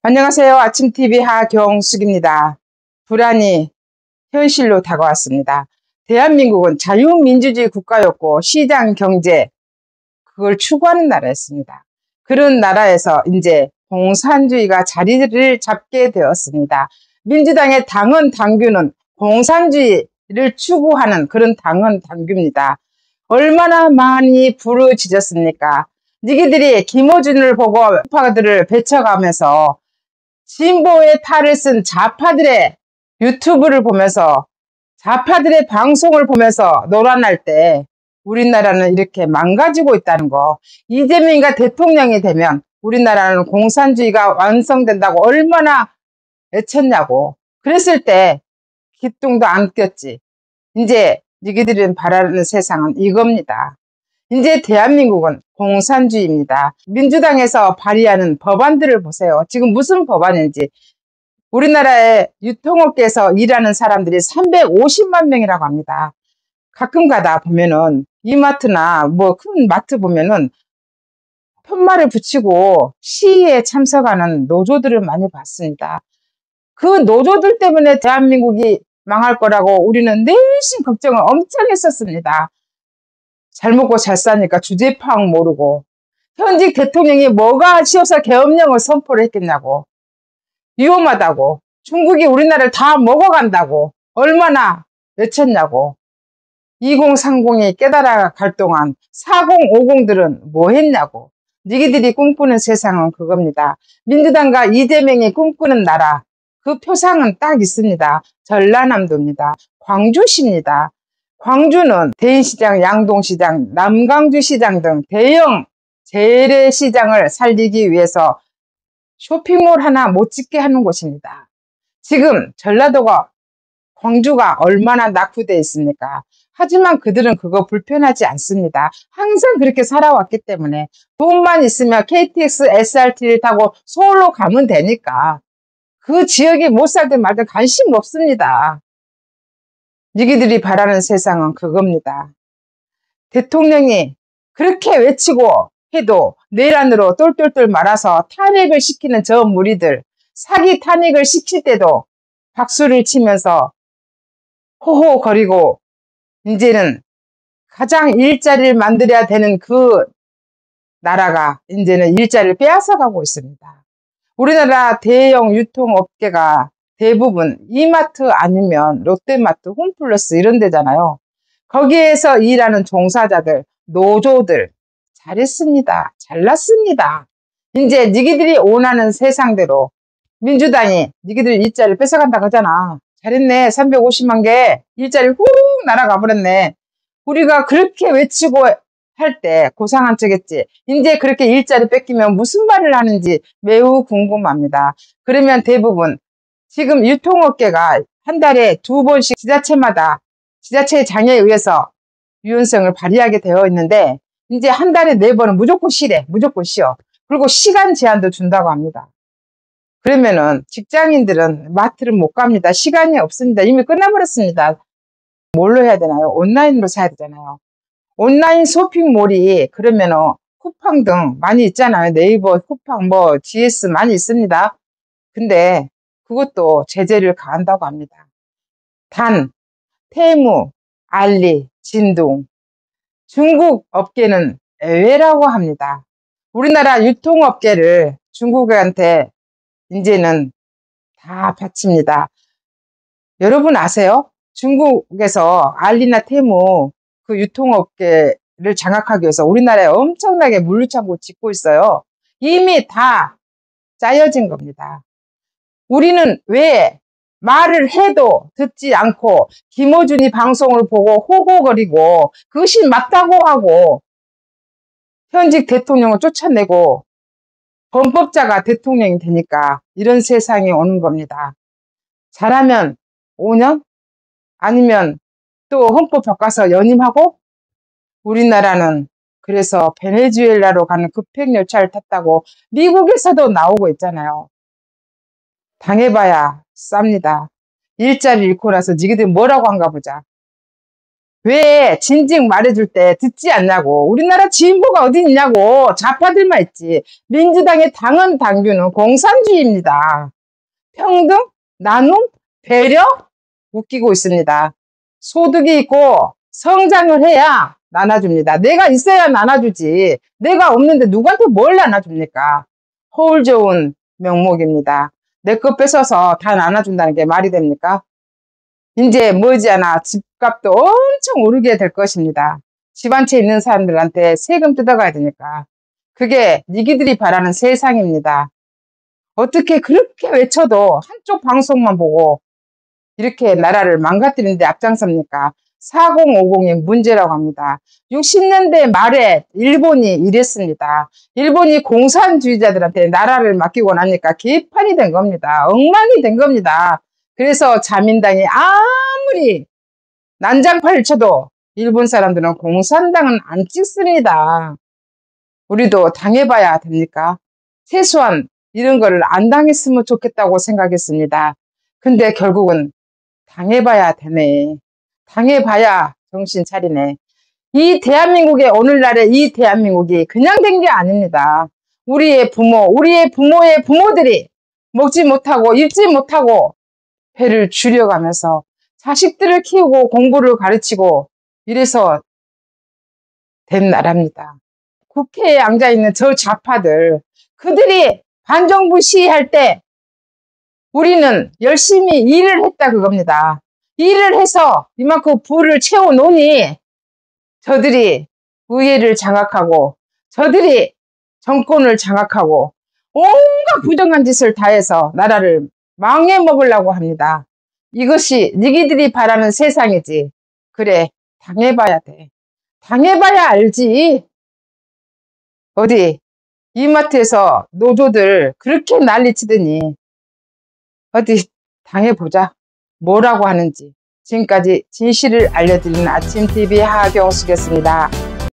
안녕하세요. 아침TV 하경숙입니다. 불안이 현실로 다가왔습니다. 대한민국은 자유민주주의 국가였고 시장 경제 그걸 추구하는 나라였습니다. 그런 나라에서 이제 공산주의가 자리를 잡게 되었습니다. 민주당의 당헌 당규는 공산주의를 추구하는 그런 당헌 당규입니다. 얼마나 많이 부르짖었습니까? 니기들이 김어준을 보고 우파들을 배쳐가면서 진보의 탈을 쓴 좌파들의 유튜브를 보면서 좌파들의 방송을 보면서 노란할 때 우리나라는 이렇게 망가지고 있다는 거. 이재명이가 대통령이 되면 우리나라는 공산주의가 완성된다고 얼마나 외쳤냐고. 그랬을 때 기똥도 안 꼈지. 이제 니기들은 바라는 세상은 이겁니다. 이제 대한민국은 공산주의입니다. 민주당에서 발의하는 법안들을 보세요. 지금 무슨 법안인지. 우리나라의 유통업계에서 일하는 사람들이 350만 명이라고 합니다. 가끔 가다 보면은 이마트나 뭐 큰 마트 보면은 편말을 붙이고 시위에 참석하는 노조들을 많이 봤습니다. 그 노조들 때문에 대한민국이 망할 거라고 우리는 내심 걱정을 엄청 했었습니다. 잘 먹고 잘 사니까 주제 파악 모르고 현직 대통령이 뭐가 아쉬워서 계엄령을 선포를 했겠냐고. 위험하다고. 중국이 우리나라를 다 먹어간다고. 얼마나 외쳤냐고. 2030이 깨달아 갈 동안 4050들은 뭐 했냐고. 니기들이 꿈꾸는 세상은 그겁니다. 민주당과 이재명이 꿈꾸는 나라. 그 표상은 딱 있습니다. 전라남도입니다. 광주시입니다. 광주는 대인시장, 양동시장, 남강주시장 등 대형 재래시장을 살리기 위해서 쇼핑몰 하나 못 짓게 하는 곳입니다. 지금 전라도가 광주가 얼마나 낙후되어 있습니까? 하지만 그들은 그거 불편하지 않습니다. 항상 그렇게 살아왔기 때문에 돈만 있으면 KTX, SRT를 타고 서울로 가면 되니까 그 지역에 못 살든 말든 관심 없습니다. 니기들이 바라는 세상은 그겁니다. 대통령이 그렇게 외치고 해도 내일 안으로 똘똘똘 말아서 탄핵을 시키는 저 무리들, 사기 탄핵을 시킬 때도 박수를 치면서 호호거리고 이제는 가장 일자리를 만들어야 되는 그 나라가 이제는 일자리를 빼앗아가고 있습니다. 우리나라 대형 유통업계가 대부분 이마트 아니면 롯데마트, 홈플러스 이런 데잖아요. 거기에서 일하는 종사자들, 노조들 잘했습니다. 잘났습니다. 이제 니기들이 원하는 세상대로 민주당이 니기들 일자리를 뺏어간다고 하잖아. 잘했네. 350만 개 일자리 훅 날아가 버렸네. 우리가 그렇게 외치고 할 때 고상한 척했지. 이제 그렇게 일자리 뺏기면 무슨 말을 하는지 매우 궁금합니다. 그러면 대부분 지금 유통업계가 한 달에 2번씩 지자체마다 지자체의 장애에 의해서 유연성을 발휘하게 되어 있는데 이제 한 달에 4번은 무조건 쉬래. 무조건 쉬어. 그리고 시간 제한도 준다고 합니다. 그러면은 직장인들은 마트를 못 갑니다. 시간이 없습니다. 이미 끝나버렸습니다. 뭘로 해야 되나요? 온라인으로 사야 되잖아요. 온라인 쇼핑몰이 그러면은 쿠팡 등 많이 있잖아요. 네이버, 쿠팡, 뭐 GS 많이 있습니다. 근데 그것도 제재를 가한다고 합니다. 단, 테무, 알리, 진동, 중국 업계는 예외라고 합니다. 우리나라 유통업계를 중국한테 이제는 다 바칩니다. 여러분 아세요? 중국에서 알리나 테무 그 유통업계를 장악하기 위해서 우리나라에 엄청나게 물류창고 짓고 있어요. 이미 다 짜여진 겁니다. 우리는 왜 말을 해도 듣지 않고 김어준이 방송을 보고 호호거리고 그것이 맞다고 하고 현직 대통령을 쫓아내고 범법자가 대통령이 되니까 이런 세상이 오는 겁니다. 잘하면 5년? 아니면 또 헌법 바꿔서 연임하고 우리나라는 그래서 베네수엘라로 가는 급행열차를 탔다고 미국에서도 나오고 있잖아요. 당해봐야 쌉니다. 일자리 잃고 나서 니기들 뭐라고 한가 보자. 왜 진즉 말해줄 때 듣지 않냐고. 우리나라 진보가 어디 있냐고. 좌파들만 있지. 민주당의 당헌 당규는 공산주의입니다. 평등, 나눔, 배려 웃기고 있습니다. 소득이 있고 성장을 해야 나눠줍니다. 내가 있어야 나눠주지. 내가 없는데 누구한테 뭘 나눠줍니까? 허울 좋은 명목입니다. 내 거 뺏어서 다 나눠준다는 게 말이 됩니까? 이제 머지않아 집값도 엄청 오르게 될 것입니다. 집 한 채 있는 사람들한테 세금 뜯어가야 되니까. 그게 니기들이 바라는 세상입니다. 어떻게 그렇게 외쳐도 한쪽 방송만 보고 이렇게 나라를 망가뜨리는데 앞장섭니까? 4050이 문제라고 합니다. 60년대 말에 일본이 이랬습니다. 일본이 공산주의자들한테 나라를 맡기고 나니까 개판이 된 겁니다. 엉망이 된 겁니다. 그래서 자민당이 아무리 난장판을 쳐도 일본 사람들은 공산당은 안 찍습니다. 우리도 당해봐야 됩니까? 최소한 이런 거를 안 당했으면 좋겠다고 생각했습니다. 근데 결국은 당해봐야 되네. 당해봐야 정신 차리네. 이 대한민국의 오늘날의 이 대한민국이 그냥 된 게 아닙니다. 우리의 부모, 우리의 부모의 부모들이 먹지 못하고 입지 못하고 배를 줄여가면서 자식들을 키우고 공부를 가르치고 이래서 된 나라입니다. 국회에 앉아있는 저 좌파들, 그들이 반정부 시위할 때 우리는 열심히 일을 했다 그겁니다. 일을 해서 이만큼 부를 채워놓으니 저들이 의회를 장악하고 저들이 정권을 장악하고 온갖 부정한 짓을 다 해서 나라를 망해먹으려고 합니다. 이것이 니기들이 바라는 세상이지. 그래, 당해봐야 돼. 당해봐야 알지. 어디 이마트에서 노조들 그렇게 난리치더니 어디 당해보자. 뭐라고 하는지. 지금까지 진실을 알려드리는 아침TV 하경숙이었습니다.